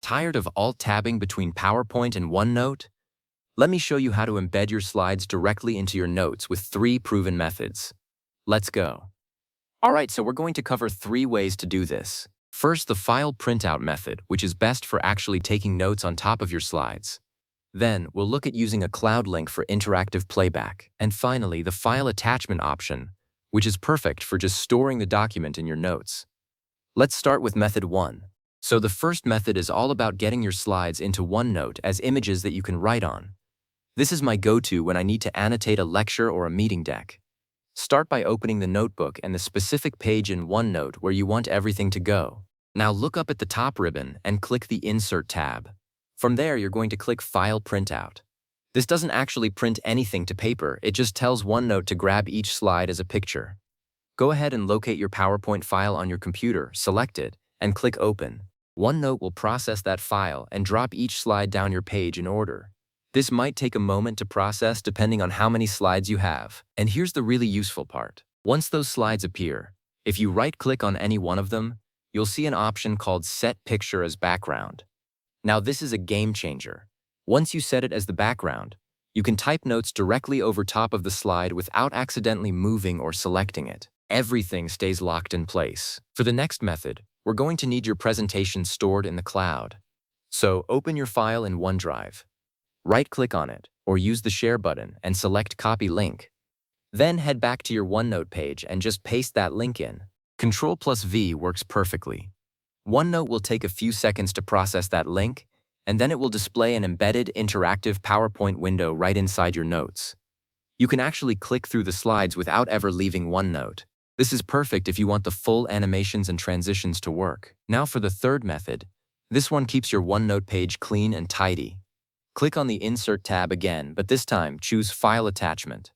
Tired of alt-tabbing between PowerPoint and OneNote? Let me show you how to embed your slides directly into your notes with 3 proven methods. Let's go. Alright, so we're going to cover 3 ways to do this. First, the file printout method, which is best for actually taking notes on top of your slides. Then, we'll look at using a cloud link for interactive playback. And finally, the file attachment option, which is perfect for just storing the document in your notes. Let's start with method 1. So the first method is all about getting your slides into OneNote as images that you can write on. This is my go-to when I need to annotate a lecture or a meeting deck. Start by opening the notebook and the specific page in OneNote where you want everything to go. Now look up at the top ribbon and click the Insert tab. From there, you're going to click File Printout. This doesn't actually print anything to paper, it just tells OneNote to grab each slide as a picture. Go ahead and locate your PowerPoint file on your computer, select it, and click Open. OneNote will process that file and drop each slide down your page in order. This might take a moment to process depending on how many slides you have. And here's the really useful part. Once those slides appear, if you right-click on any one of them, you'll see an option called Set Picture as Background. Now this is a game changer. Once you set it as the background, you can type notes directly over top of the slide without accidentally moving or selecting it. Everything stays locked in place. For the next method, we're going to need your presentation stored in the cloud. So open your file in OneDrive. Right-click on it, or use the Share button and select Copy Link. Then head back to your OneNote page and just paste that link in. Ctrl+V works perfectly. OneNote will take a few seconds to process that link, and then it will display an embedded interactive PowerPoint window right inside your notes. You can actually click through the slides without ever leaving OneNote. This is perfect if you want the full animations and transitions to work. Now for the third method. This one keeps your OneNote page clean and tidy. Click on the Insert tab again, but this time choose File Attachment.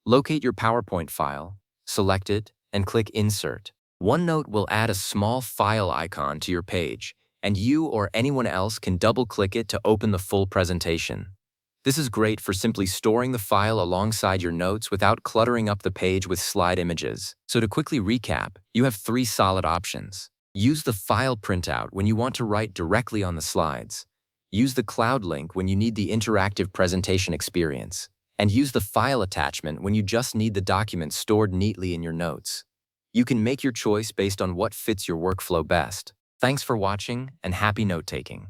Locate your PowerPoint file, select it, and click Insert. OneNote will add a small file icon to your page, and you or anyone else can double-click it to open the full presentation. This is great for simply storing the file alongside your notes without cluttering up the page with slide images. So to quickly recap, you have 3 solid options. Use the file printout when you want to write directly on the slides. Use the cloud link when you need the interactive presentation experience. And use the file attachment when you just need the document stored neatly in your notes. You can make your choice based on what fits your workflow best. Thanks for watching and happy note-taking.